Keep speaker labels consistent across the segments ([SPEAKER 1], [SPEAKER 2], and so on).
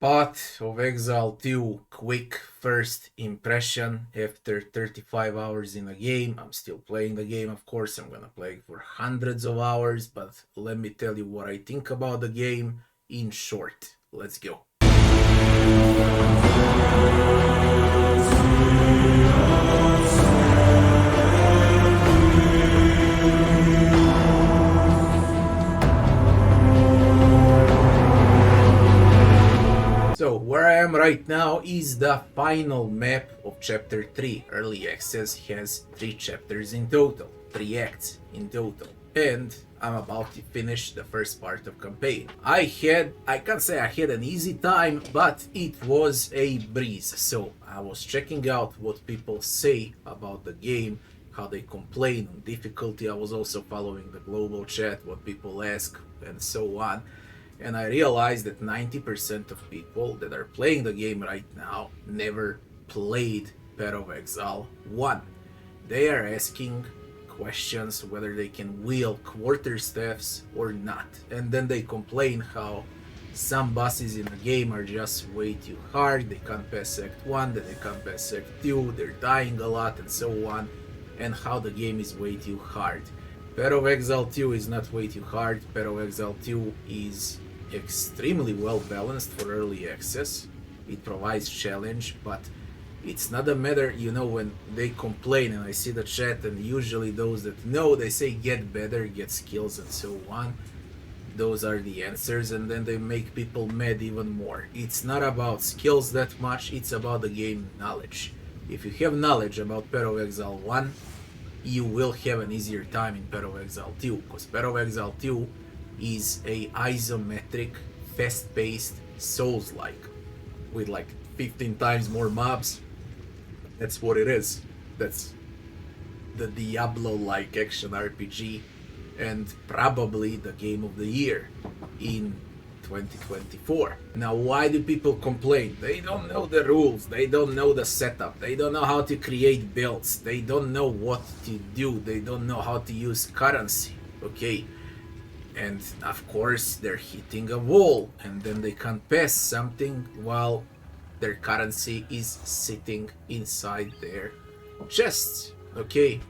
[SPEAKER 1] Path of Exile 2, quick first impression after 35 hours in a game. I'm still playing the game, of course. I'm gonna play it for hundreds of hours, but let me tell you what I think about the game in short. Let's go. So where I am right now is the final map of chapter 3. Early access has 3 chapters in total, 3 acts in total. And I'm about to finish the first part of campaign. I can't say I had an easy time, but it was a breeze. So I was checking out what people say about the game, how they complain on difficulty. I was also following the global chat, what people ask, and so on. And I realized that 90% of people that are playing the game right now never played Path of Exile 1. They are asking questions whether they can wield quarterstaffs or not. And then they complain how some bosses in the game are just way too hard, they can't pass Act 1, then they can't pass Act 2, they're dying a lot and so on, and how the game is way too hard. Path of Exile 2 is not way too hard. Path of Exile 2 is extremely well balanced for early access. It provides challenge, but it's not a matter, when they complain and I see the chat, and usually those that know, they say get better, get skills and so on. Those are the answers, and then they make people mad even more. It's not about skills that much, it's about the game knowledge. If you have knowledge about Path of Exile 1, you will have an easier time in Path of Exile 2, because Path of Exile 2 is a isometric, fast-paced, Souls-like, with like 15 times more mobs. That's what it is. That's the Diablo-like action RPG, and probably the game of the year in 2024. Now, why do people complain? They don't know the rules, they don't know the setup, they don't know how to create builds, they don't know what to do, they don't know how to use currency, okay? And of course they're hitting a wall, and then they can't pass something while their currency is sitting inside their chests, okay?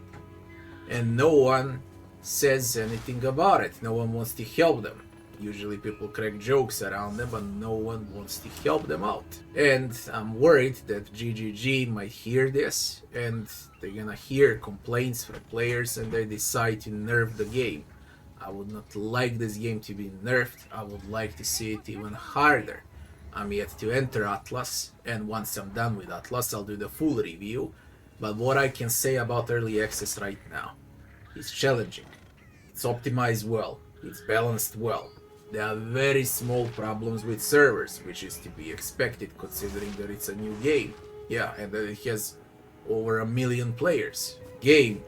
[SPEAKER 1] And no one says anything about it, no one wants to help them. Usually people crack jokes around them, but no one wants to help them out. And I'm worried that GGG might hear this, and they're gonna hear complaints from players, and they decide to nerf the game. I would not like this game to be nerfed, I would like to see it even harder. I'm yet to enter Atlas, and once I'm done with Atlas, I'll do the full review. But what I can say about early access right now, it's challenging, it's optimized well, it's balanced well. There are very small problems with servers, which is to be expected considering that it's a new game. Yeah, and that it has over 1 million players. Game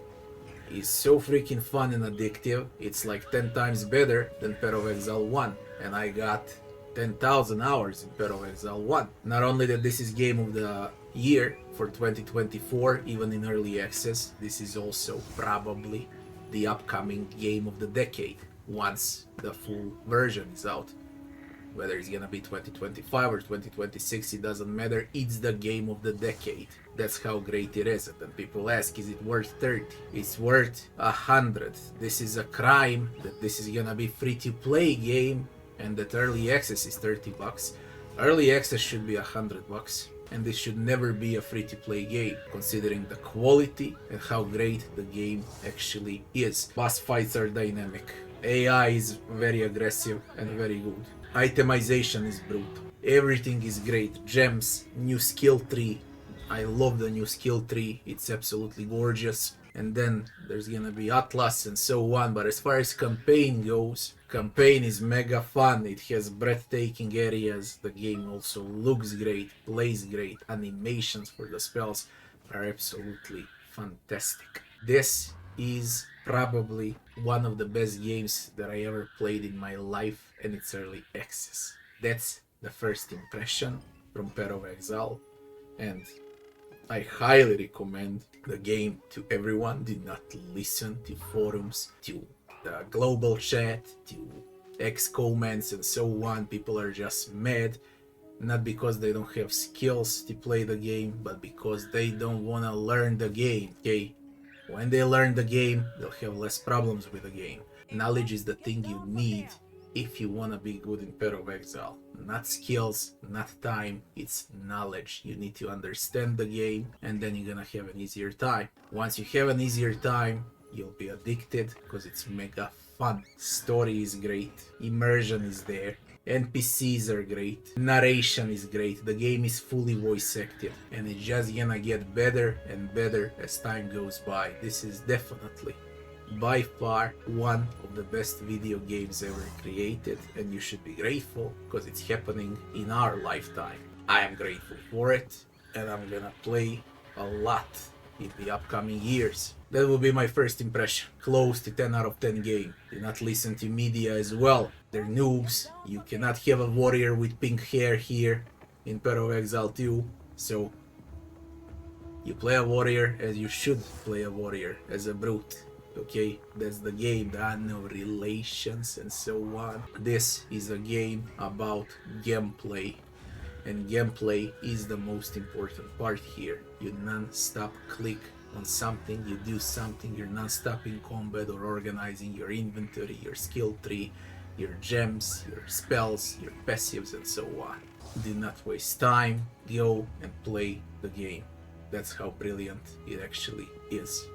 [SPEAKER 1] is so freaking fun and addictive, it's like 10 times better than Path of Exile 1, and I got 10,000 hours in Path of Exile 1. Not only that this is game of the year for 2024, even in early access, this is also probably the upcoming game of the decade once the full version is out. Whether it's gonna be 2025 or 2026, it doesn't matter, it's the game of the decade. That's how great it is. And then people ask, is it worth 30? It's worth 100. This is a crime that this is gonna be free to play game and that early access is 30 bucks. Early access should be 100 bucks. And this should never be a free to play game, considering the quality and how great the game actually is. Boss fights are dynamic. AI is very aggressive and very good. Itemization is brutal. Everything is great. Gems, new skill tree. I love the new skill tree. It's absolutely gorgeous. And then there's gonna be Atlas and so on. But as far as campaign goes, campaign is mega fun. It has breathtaking areas. The game also looks great, plays great. Animations for the spells are absolutely fantastic. This is probably one of the best games that I ever played in my life, and it's early access. That's the first impression from Path of Exile, and I highly recommend the game to everyone. Do not listen to forums, to the global chat, to X comments and so on. People are just mad Not because they don't have skills to play the game, but because they don't want to learn the game, okay? When they learn the game, they'll have less problems with the game. Knowledge is the thing you need if you want to be good in Path of Exile. Not skills, not time, it's knowledge. You need to understand the game, and then you're gonna have an easier time. Once you have an easier time, you'll be addicted because it's mega fun. Story is great, immersion is there, NPCs are great, narration is great, the game is fully voice acted, and it's just gonna get better and better as time goes by. This is definitely by far one of the best video games ever created, and you should be grateful because it's happening in our lifetime. I am grateful for it, and I'm gonna play a lot in the upcoming years. That will be my first impression. Close to 10 out of 10 game. Do not listen to media as well. They're noobs. You cannot have a warrior with pink hair here in Path of Exile 2. So you play a warrior as you should play a warrior, as a brute. Okay, that's the game. There are no relations and so on. This is a game about gameplay, and gameplay is the most important part here. You non-stop click on something, you do something, you're non-stop in combat or organizing your inventory, your skill tree, your gems, your spells, your passives, and so on. Do not waste time, go and play the game. That's how brilliant it actually is.